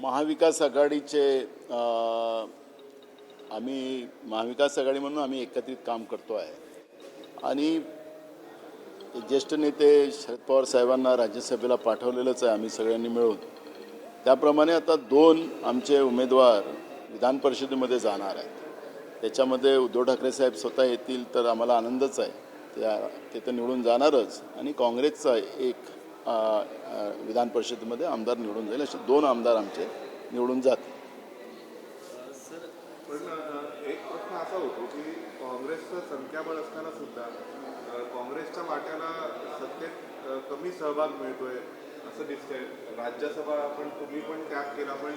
महाविकास आघाडीचे आम्ही महाविकास आघाडी म्हणून आम्ही एकत्रित काम करतो आहे आणि ज्येष्ठ नेते शरद पवार साहेबांना राज्यसभेला पाठवलेलंच आहे आम्ही सगळ्यांनी मिळून. त्याप्रमाणे आता 2 आमचे उमेदवार विधान परिषदेमध्ये जाणार आहेत. त्याच्यामध्ये उद्धव ठाकरे साहेब स्वतः येतील तर आम्हाला आनंदच आहे. ते तर निवडून जाणारच आणि काँग्रेसचा एक विधान परिषदेमध्ये आमदार निवडून जाईल. असे 2 आमदार आमचे निवडून जातील. सर पण एक प्रश्न असा होतो की काँग्रेसचं संख्याबळ असताना सुद्धा काँग्रेसच्या वाट्याला सत्तेत कमी सहभाग मिळतोय असं दिसतंय. राज्यसभा पण तुम्ही पण त्याग केला पण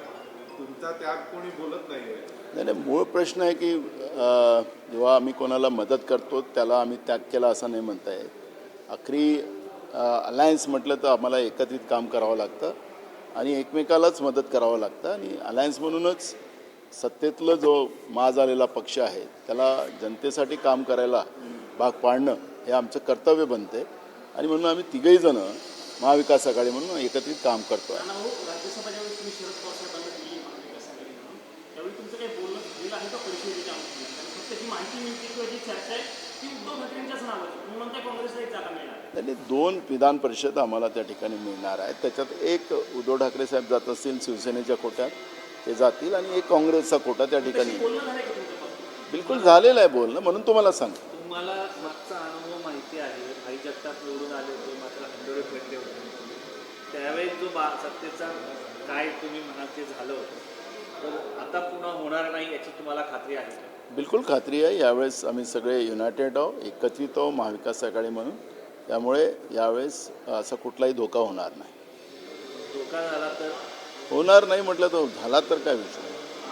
तुमचा त्याग कोणी बोलत नाहीये. नाही, मूळ प्रश्न आहे की जेव्हा आम्ही कोणाला मदत करतो त्याला आम्ही त्याग केला असं नाही म्हणता येत. आखरी अलायन्स म्हटलं तर आम्हाला एकत्रित काम करावं लागतं आणि एकमेकालाच मदत करावं लागतं आणि अलायन्स म्हणूनच सत्तेतलं जो माज आलेला पक्ष आहे त्याला जनतेसाठी काम करायला भाग पाडणं हे आमचं कर्तव्य बनते आणि म्हणून आम्ही तिघही जण महाविकास आघाडी म्हणून एकत्रित काम करतो आहे. त्यांनी 2 विधान परिषद आम्हाला त्या ठिकाणी मिळणार आहेत. त्याच्यात एक उद्धव ठाकरे साहेब जात असतील शिवसेनेच्या कोट्यात ते जातील आणि एक काँग्रेसचा कोटा त्या ठिकाणी. बिलकुल झालेलं आहे बोलणं म्हणून तुम्हाला सांगतो. तुम्हाला मागचा अनुभव माहिती आहे. भाई जगताप निवडून आले होते मात्र हंडोळे फेडले होते. त्यावेळेस जो सत्तेचा काय तुम्ही म्हणाल ते झालं होतं तर आता पुन्हा होणार नाही याची तुम्हाला खात्री आहे का? बिलकुल खात्री आहे. यावेळेस आम्ही सगळे युनायटेड आहोत, एकत्रित आहोत महाविकास आघाडी म्हणून. त्यामुळे यावेळेस असा कुठलाही धोका होणार नाही. धोका झाला तर होणार नाही म्हटलं तर झाला तर काय विषय.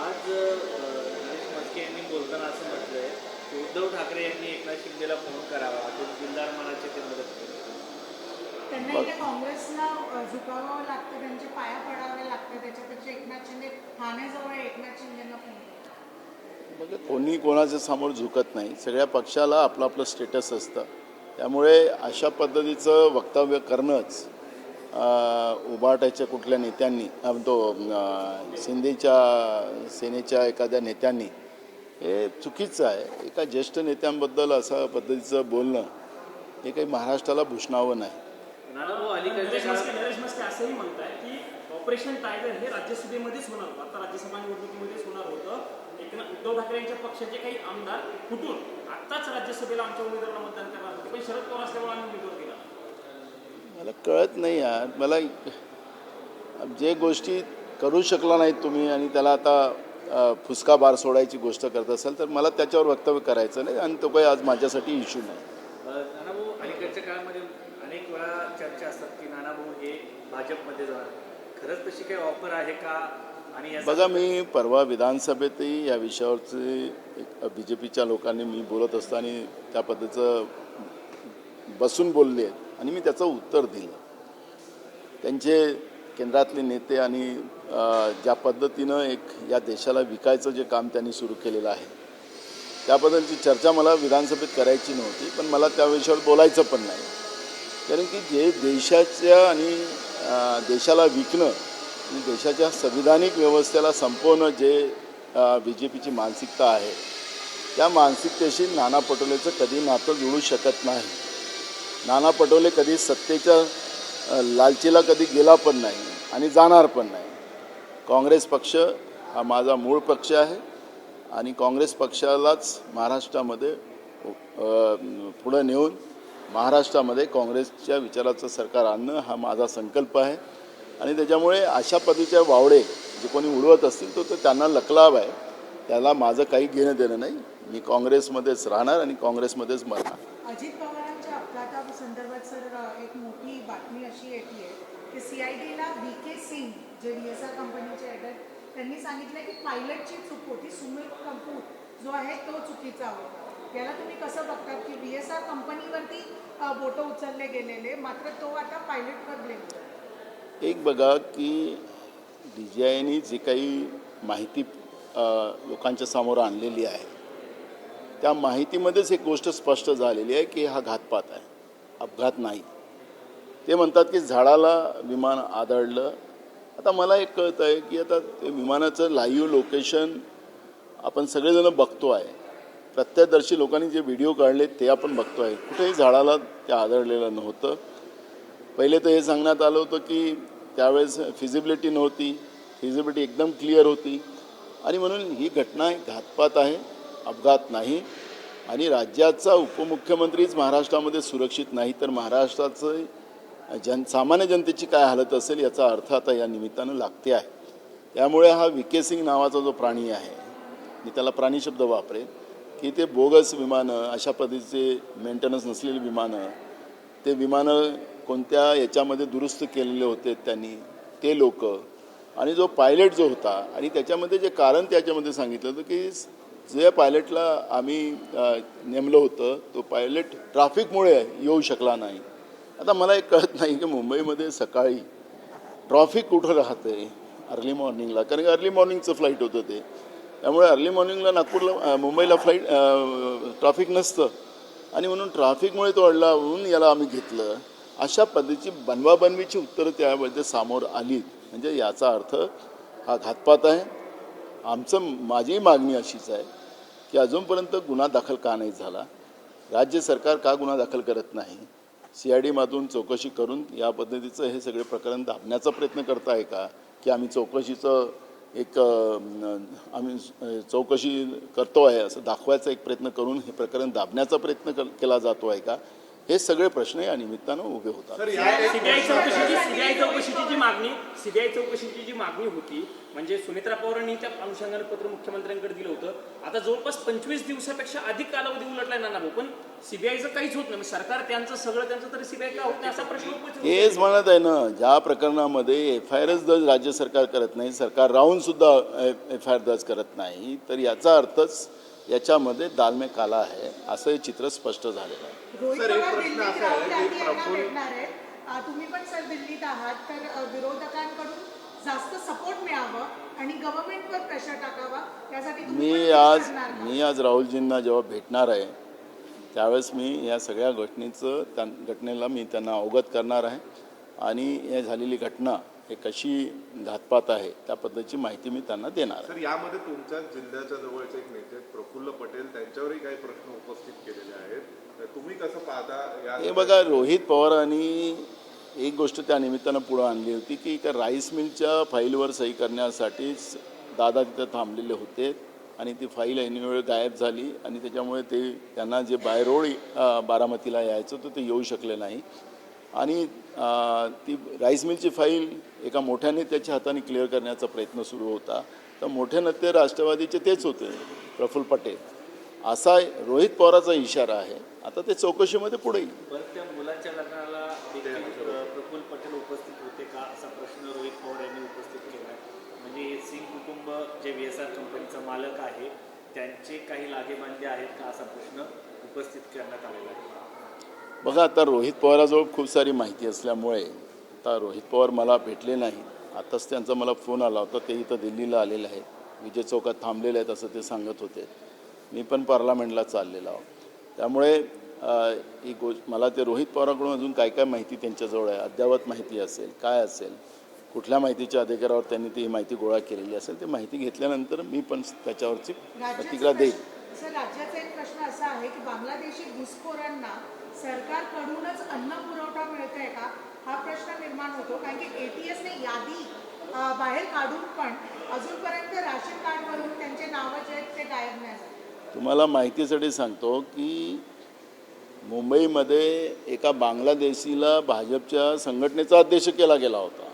आज गणेश म्हस्के यांनी बोलताना असं म्हटलंय की उद्धव ठाकरे यांनी एकनाथ शिंदेला फोन करावा तो दिलदार मनाची ते मदत करेल. त्यांना इथे काँग्रेसला झुकावावं लागतं, त्यांचे पाया पडावे लागतं. त्याच्यापेक्षा एकनाथ शिंदे ठाण्याजवळ एकनाथ शिंदेना फोन म्हणजे कोणी कोणाच्या समोर झुकत नाही. सगळ्या पक्षाला आपलं आपलं स्टेटस असतं. त्यामुळे अशा पद्धतीचं वक्तव्य करणंच उभाटाच्या कुठल्या नेत्यांनी शिंदेच्या सेनेच्या एखाद्या नेत्यांनी हे चुकीचं आहे. एका ज्येष्ठ नेत्यांबद्दल अशा पद्धतीचं बोलणं हे काही महाराष्ट्राला भूषणावं नाही. नरेश मस्के असंही म्हणताय की ऑपरेशन टायगर हे राज्यसभेमध्येच होणार होतं. आता राज्यसभा निवडणुकीमध्येच होणार होतं. उद्धव ठाकरे यांच्या पक्षाचे काही आमदार फुटून आत्ताच राज्यसभेला आमच्या उमेदवाराला मतदान करणार होते पण शरद पवार असल्यामुळे आम्ही उमेदवार दिला. मला कळत नाही यार. मला जे गोष्टी करू शकला नाहीत तुम्ही आणि त्याला आता फुसका बार सोडायची गोष्ट करत असाल तर मला त्याच्यावर वक्तव्य करायचं नाही आणि तो काही आज माझ्यासाठी इश्यू नाही. नानाभाऊ, अलीकडच्या काळामध्ये अनेक वेळा चर्चा असतात की नानाभाऊ हे भाजपमध्ये जाणार. खरंच तशी काही ऑफर आहे का? आणि बघा, मी परवा विधानसभेतही या विषयावरची BJPच्या लोकांनी मी बोलत असताना त्या पद्धतीचं बसून बोलले आहेत आणि मी त्याचं उत्तर दिलं. त्यांचे केंद्रातले नेते आणि ज्या पद्धतीनं एक या देशाला विकायचं जे काम त्यांनी सुरू केलेलं आहे त्याबद्दलची चर्चा मला विधानसभेत करायची नव्हती पण मला त्या विषयावर बोलायचं पण नाही. कारण की जे देशाच्या आणि देशाला विकणं आणि देशाच्या संविधानिक व्यवस्थेला संपवणं जे BJPची मानसिकता आहे त्या मानसिकतेशी नाना पटोलेचं कधी नातं जुळू शकत नाही. नाना पटोले कधी सत्तेच्या लालचीला कधी गेला पण नाही आणि जाणार पण नाही. काँग्रेस पक्ष हा माझा मूळ पक्ष आहे आणि काँग्रेस पक्षालाच महाराष्ट्रामध्ये पुढं नेऊन महाराष्ट्रामध्ये काँग्रेसच्या विचाराचं सरकार आणणं हा माझा संकल्प आहे आणि त्याच्यामुळे अशा पद्धतीचे वावडे जे कोणी उडवत असतील तो त्यांना लकलाभ आहे. त्याला माझं काही घेणं देणं नाही. मी काँग्रेसमध्येच राहणार आणि काँग्रेसमध्येच मरणार. अजित पवारांच्या अपघातासंदर्भात सर एक मोठी बातमी अशी येते की CIDला VK सिंग जे VSR कंपनीचे हेड आहेत त्यांनी सांगितलं की पायलटची चूक होती. सुमित कपूर जो आहे तो चुकीचा होता. याला तुम्ही कसं बघतात की VSR कंपनीवरती बोटं उचलले गेलेले मात्र तो आता पायलटवर ब्लेम करतो? एक बघा की DGIने जी काही माहिती लोकांच्या समोर आणलेली आहे त्या माहितीमध्येच एक गोष्ट स्पष्ट झालेली आहे की हा घातपात आहे, अपघात नाही. ते म्हणतात की झाडाला विमान आदळलं आता मला एक कळतं आहे की आता ते विमानाचं लाईव्ह लोकेशन आपण सगळेजण बघतो आहे. प्रत्यक्षदर्शी लोकांनी जे व्हिडिओ काढले ते आपण बघतो आहे. कुठेही झाडाला ते आदळलेलं नव्हतं. पहिले तर हे सांगण्यात आलं होतं की त्यावेळेस फिजिबिलिटी नव्हती, फिजिबिलिटी एकदम क्लिअर होती आणि म्हणून ही घटना घातपात आहे, अपघात नाही. आणि राज्याचा उपमुख्यमंत्रीच महाराष्ट्रामध्ये सुरक्षित नाही तर महाराष्ट्राचं सामान्य जनतेची काय हालत असेल याचा अर्थ आता या निमित्तानं लागते आहे. त्यामुळे हा व्ही.के. सिंग नावाचा जो प्राणी आहे, मी त्याला प्राणी शब्द वापरेन, की ते बोगस विमानं, अशा पद्धतीचे मेंटेनन्स नसलेली विमानं, ते विमानं कोणत्या याच्यामध्ये दुरुस्त केलेले होते त्यांनी ते लोक, आणि जो पायलट जो होता, आणि त्याच्यामध्ये जे कारण त्याच्यामध्ये सांगितलं होतं की जे पायलटला आम्ही नेमलं होतं तो पायलट ट्रॅफिकमुळे येऊ शकला नाही. आता मला एक कळत नाही की मुंबईमध्ये सकाळी ट्रॅफिक कुठं राहते अर्ली मॉर्निंगला, कारण की अर्ली मॉर्निंगचं फ्लाईट होतं ते, त्यामुळे अर्ली मॉर्निंगला नागपूरला मुंबईला फ्लाईट ट्रॅफिक नसतं आणि म्हणून ट्रॅफिकमुळे तो अडला म्हणून याला आम्ही घेतलं. अशा पद्धतीची बनवाबनवीची उत्तरं त्यामध्ये समोर आली. म्हणजे याचा अर्थ हा घातपात आहे. माझी मागणी अशीच आहे की अजूनपर्यंत गुन्हा दाखल का नाही झाला, राज्य सरकार का गुन्हा दाखल करत नाही, CID मधून चौकशी करून या पद्धतीचं हे सगळे प्रकरण दाबण्याचा प्रयत्न करत आहे का, की आम्ही चौकशीचं एक आम्ही चौकशी करतो आहे असं दाखवायचा एक प्रयत्न करून हे प्रकरण दाबण्याचा प्रयत्न केला जातो आहे का, हे सगळे प्रश्न या निमित्तानं उभे होतात. सीबीआय चौकशीची जी मागणी होती, म्हणजे सुनेत्रा पवारांनी त्या अनुषंगाने पत्र मुख्यमंत्र्यांकडे दिलं होतं. आता जवळपास 25 दिवसापेक्षा अधिक कालावधी उलटलाय नाना भाऊ, पण सीबीआयचं काहीच होत नाही. सरकार त्यांचं तरी सीबीआय का होत नाही असा प्रश्न उपस्थित होतो. हेच म्हणत आहे ना, ज्या प्रकरणामध्ये FIRच दर्ज राज्य सरकार करत नाही, सरकार राहून सुद्धा FIR दर्ज करत नाही, तर याचा अर्थच याच्यामध्ये दालमे काला आहे असं हे चित्र स्पष्ट झालेलं आहे. रोहित सर, एक पवार प्रश्न दिल्लीत असा आहे राहुल की गांधी यांना प्रफुल्ल- भेटणार आहेत. तुम्ही पण सर दिल्लीत आहात, तर विरोधकांकडून जास्त सपोर्ट मिळावं आणि गव्हर्नमेंटवर प्रेशर टाकावा यासाठी तुम्ही पण तेच करणार का? मी आज राहुलजींना जेव्हा भेटणार आहे त्यावेळेस मी या सगळ्या घटनेला मी त्यांना अवगत करणार आहे आणि हे झालेली घटना हे कशी घातपात आहे त्या पद्धतीची माहिती मी त्यांना देणार आहे. सर, यामध्ये तुमच्या जिल्ह्याच्या जवळचे एक नेते प्रफुल्ल पटेल त्यांच्यावरही काही प्रश्न उपस्थित केलेले आहेत, तर तुम्ही कसं पाहता या? हे बघा, रोहित पवारांनी एक गोष्ट त्या निमित्तानं पुढं आणली होती की एका राईस मिलच्या फाईलवर सही करण्यासाठीच दादा तिथं थांबलेले होते आणि ती फाईल ऐनवेळी गायब झाली आणि त्याच्यामुळे त्यांना जे बाय रोड बारामतीला यायचं होतं ते येऊ शकले नाही आणि ती राईस मिलची फाईल एका मोठ्या नेत्याच्या हाताने क्लिअर करण्याचा प्रयत्न सुरू होता. तर मोठे नेते राष्ट्रवादीचे तेच होते, प्रफुल्ल पटेल. असा रोहित पवाराचा इशारा आहे. आता ते चौकशीमध्ये पुढे येईल. पण त्या मुलाच्या लग्नाला देखील प्रफुल्ल पटेल उपस्थित होते का असा प्रश्न रोहित पवार यांनी उपस्थित केला आहे. म्हणजे हे सिंग कुटुंब जे VSR कंपनीचा मालक आहे त्यांचे काही लागेबांधे आहेत का असा प्रश्न उपस्थित करण्यात आलेला आहे. बघा, आता रोहित पवाराजवळ खूप सारी माहिती असल्यामुळे आता रोहित पवार मला भेटले नाही. आताच त्यांचा मला फोन आला होता, ते इथं दिल्लीला आलेले आहेत, विजय चौकात थांबलेले आहेत असं ते सांगत होते. मी पण पार्लमेंटला चाललेलो आहोत. त्यामुळे ही मला ते रोहित पवारांकडून अजून काय काय माहिती त्यांच्याजवळ आहे, अद्ययावत माहिती असेल, काय असेल, कुठल्या माहितीच्या अधिकारावर त्यांनी ती माहिती गोळा केलेली असेल, ती माहिती घेतल्यानंतर मी पण त्याच्यावरची प्रतिक्रिया देईल. सर, राज्याचा एक प्रश्न असा आहे की बांगलादेशी घुसखोरांना सरकारकडूनच अन्न पुरवठा मिळतोय का हा प्रश्न निर्माण होतो, कारण की ATSने यादी बाहेर काढून पण अजूनपर्यंत राशन कार्डवरून त्यांचे नावं जे आहेत ते गायब नाही झाले. तुम्हाला माहितीसाठी सांगतो की मुंबईमध्ये एका बांगलादेशीला भाजपच्या संघटनेचा अध्यक्ष केला गेला होता,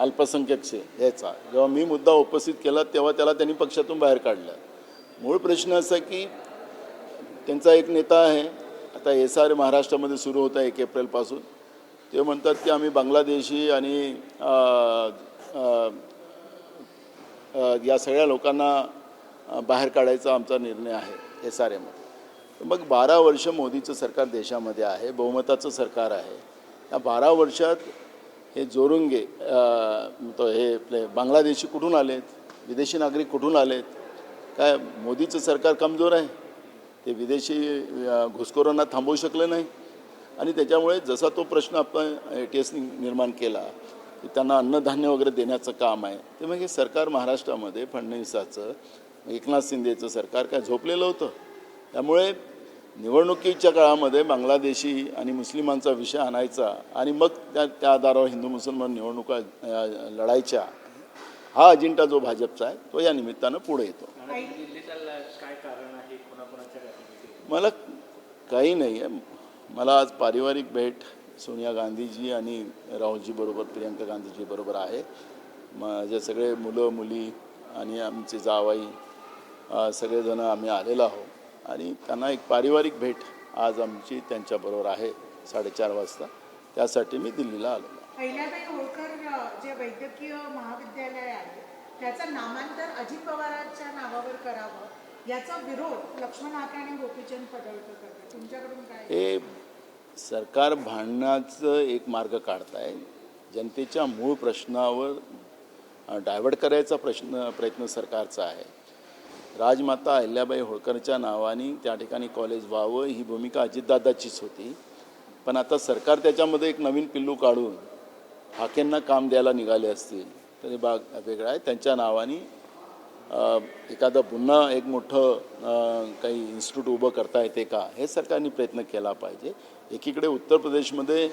अल्पसंख्याकचे याचा. जेव्हा मी मुद्दा उपस्थित केला तेव्हा त्याला त्यांनी पक्षातून बाहेर काढलं. मूळ प्रश्न असा की त्यांचा एक नेता आहे, आता SR महाराष्ट्रामध्ये सुरू होता 1 एप्रिलपासून. ते म्हणतात की आम्ही बांगलादेशी आणि या सगळ्या लोकांना बाहेर काढायचा आमचा निर्णय आहे SRM. मग 12 वर्ष मोदीचं सरकार देशामध्ये आहे, बहुमताचं सरकार आहे. या 12 वर्षात हे जोरुंगे हे आपले बांगलादेशी कुठून आलेत, विदेशी नागरिक कुठून आलेत, काय मोदीचं सरकार कमजोर आहे, ते विदेशी घुसखोरांना थांबवू शकले नाही. आणि त्याच्यामुळे जसा तो प्रश्न आपण ATSने निर्माण केला की त्यांना अन्नधान्य वगैरे देण्याचं काम आहे. ते मग हे सरकार महाराष्ट्रामध्ये फडणवीसाचं, एकनाथ शिंदेचं सरकार काय झोपलेलं होतं. त्यामुळे निवडणुकीच्या काळामध्ये बांगलादेशी आणि मुस्लिमांचा विषय आणायचा आणि मग त्या आधारावर हिंदू मुसलमान निवडणुका लढायच्या, हा अजेंडा जो भाजपचा आहे तो या निमित्तानं पुढे येतो. आणि दिल्लीत काय कारण आहे, कोणाकोणाच्या गाठीभेटी? मला काही नाही आहे. मला आज पारिवारिक भेट सोनिया गांधीजी आणि राहुलजी बरोबर, प्रियंका गांधीजी बरोबर आहे. माझे सगळे मुलं मुली आणि आमचे जावाई सगळेजण आम्ही आलेलो आहोत आणि त्यांना एक पारिवारिक भेट आज आमची त्यांच्याबरोबर आहे 4:30 वाजता. त्यासाठी मी दिल्लीला आलो. अहिल्याबाई होळकर जे वैद्यकीय महाविद्यालय आहे त्याचं नामांतर अजित पवारांच्या नावावर करावं याचा विरोध लक्ष्मण हाके आणि गोपीचंद पडळकर करतात. तुमच्याकडून काय? हे सरकार भांडण्याचं एक मार्ग काढत आहे. जनतेच्या मूळ प्रश्नावर डायव्हर्ट करायचा प्रयत्न सरकारचा आहे. राजमाता अहिल्याबाई होळकरच्या नावाने त्या ठिकाणी कॉलेज व्हावं ही भूमिका अजितदादाचीच होती. पण आता सरकार त्याच्यामध्ये एक नवीन पिल्लू काढून हाकेंना काम द्यायला निघाले असतील तरी बाग वेगळा आहे. त्यांच्या नावाने एखादं पुन्हा एक मोठं काही इन्स्टिट्यूट उभं करता येते का, हे सरकारने प्रयत्न केला पाहिजे. एकीकडे उत्तर प्रदेशमध्ये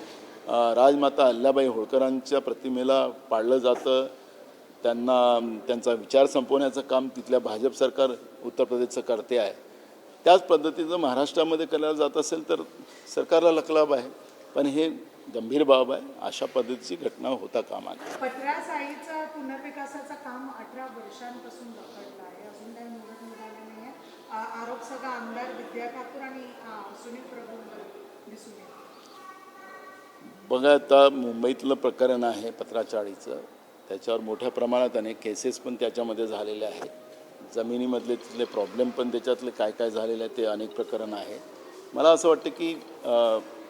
राजमाता अहिल्याबाई होळकरांच्या प्रतिमेला पाडलं जातं, त्यांचा विचार संपवण्याचं काम तिथल्या भाजप सरकार उत्तर प्रदेशचं करते आहे. त्याच पद्धतीचं महाराष्ट्रामध्ये केलं जात असेल तर सरकारला लकलाभ आहे. पण हे गंभीर बाब आहे. अशा पद्धतीची घटना होता कामा नये. पटरासाळीचं पुनर्विकासाचं काम 18 वर्षांपासून रखडलं आहे. अजून काही मुदत मिळाली नाही आहे. आरोप सगळा आमदार विद्या ठाकूर आणि सुनील प्रभूंवर दिसून येतो. बघा, आता मुंबईतलं प्रकरण आहे पत्राचाळीचं, त्याच्यावर मोठ्या प्रमाणात अनेक केसेस पण त्याच्यामध्ये झालेले आहेत. जमिनीमधले तिथले प्रॉब्लेम पण त्याच्यातले काय काय झालेले आहेत ते अनेक प्रकरण आहे. मला असं वाटतं की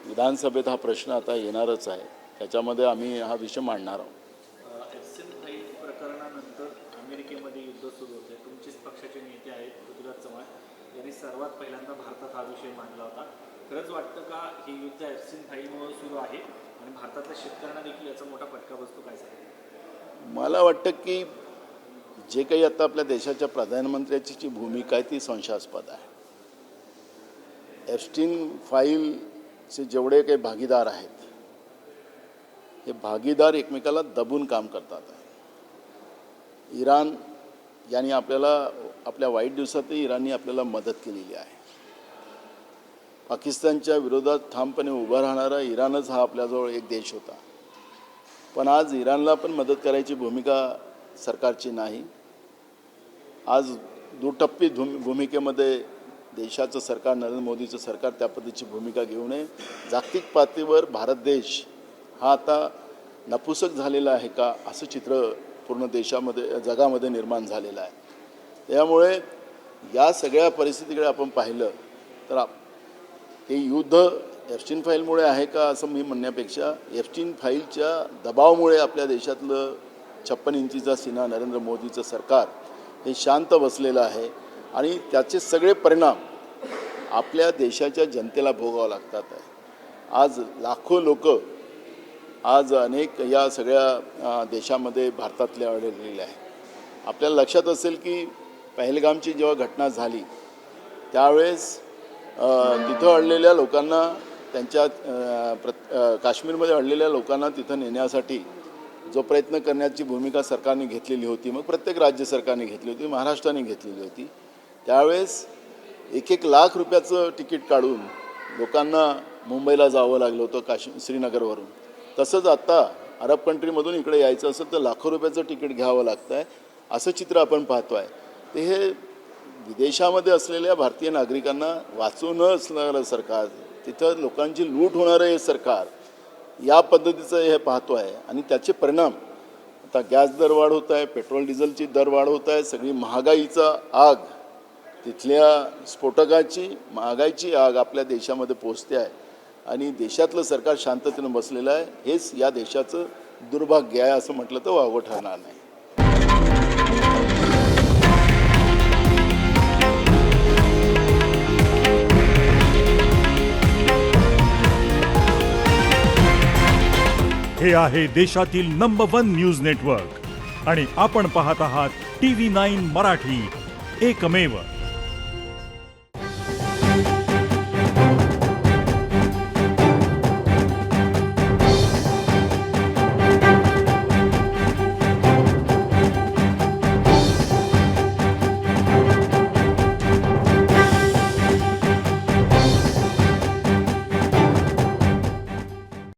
विधानसभेत हा प्रश्न आता येणारच आहे. त्याच्यामध्ये आम्ही हा विषय मांडणार आहोत. एफसीन फाईल प्रकरणानंतर अमेरिकेमध्ये युद्ध सुरू होते. तुमचेच पक्षाचे नेते आहेत पृथ्वीराज चव्हाण यांनी सर्वात पहिल्यांदा भारतात हा विषय मांडला होता. खरंच वाटतं का हे युद्ध एफसीन फाईलमुळे सुरू आहे आणि भारतातल्या शेतकऱ्यांना देखील याचा मोठा फटका बसतो? काय सांगेल? मला वाटतं की जे काही आता आपल्या देशाच्या प्रधानमंत्र्याची जी भूमिका आहे ती संशयास्पद आहे. एफस्टीन फाईलचे जेवढे काही भागीदार आहेत हे भागीदार एकमेकाला दबून काम करतात. इराण यांनी आपल्या वाईट दिवसातही इराणनी आपल्याला मदत केलेली आहे. पाकिस्तानच्या विरोधात ठामपणे उभा राहणारा इराणच हा आपल्याजवळ एक देश होता. पण आज इराणला पण मदत करायची भूमिका सरकारची नाही. आज दुटप्पी भूमिकेमध्ये देशाचं सरकार, नरेंद्र मोदीचं सरकार त्या पद्धतीची भूमिका घेऊ नये. जागतिक पातळीवर भारत देश हा आता नपुसक झालेला आहे का असं चित्र पूर्ण देशामध्ये, जगामध्ये निर्माण झालेलं आहे. त्यामुळे या सगळ्या परिस्थितीकडे आपण पाहिलं तर हे युद्ध एफस्टीन फाईलमुळे आहे का असं मी म्हणण्यापेक्षा एफस्टीन फाईलच्या दबावामुळे आपल्या देशातलं 56 इंचीचा सीना नरेंद्र मोदीचं सरकार हे शांत बसलेलं आहे आणि त्याचे सगळे परिणाम आपल्या देशाच्या जनतेला भोगावं लागतात आहे. आज लाखो लोक आज अनेक या सगळ्या देशामध्ये भारतातले अडकलेले आहे. आपल्याला लक्षात असेल की पहलगामची जेव्हा घटना झाली त्यावेळेस तिथं अडलेल्या लोकांना त्यांच्या काश्मीरमध्ये अडलेल्या लोकांना तिथं नेण्यासाठी जो प्रयत्न करण्याची भूमिका सरकारने घेतलेली होती, मग प्रत्येक राज्य सरकारने घेतली होती, महाराष्ट्राने घेतलेली होती, त्यावेळेस 1-1 लाख रुपयाचं तिकीट काढून लोकांना मुंबईला जावं लागलं होतं श्रीनगरवरून. तसंच आत्ता अरब कंट्रीमधून इकडे यायचं असेल तर लाखो रुपयाचं तिकीट घ्यावं लागतं आहे. असं चित्र आपण पाहतो आहे. ते हे विदेशामध्ये असलेल्या भारतीय नागरिकांना वाचवून न असणारं सरकार, तिथं लोकांची लूट होणारं हे सरकार, या पद्धतीचं हे पाहतो आहे. आणि त्याचे परिणाम आता गॅस दरवाढ होत आहे, पेट्रोल डिझेलची दरवाढ होत आहे, सगळी महागाईचा आग, तिथल्या स्फोटकाची महागाईची आग आपल्या देशामध्ये पोचते आहे आणि देशातलं सरकार शांततेनं बसलेलं आहे. हेच या देशाचं दुर्भाग्य आहे असं म्हटलं तर वावगं ठरणार नाही. हे आहे देशातील नंबर 1 न्यूज नेटवर्क आणि आपण पाहत आहात TV9 मराठी, एकमेव.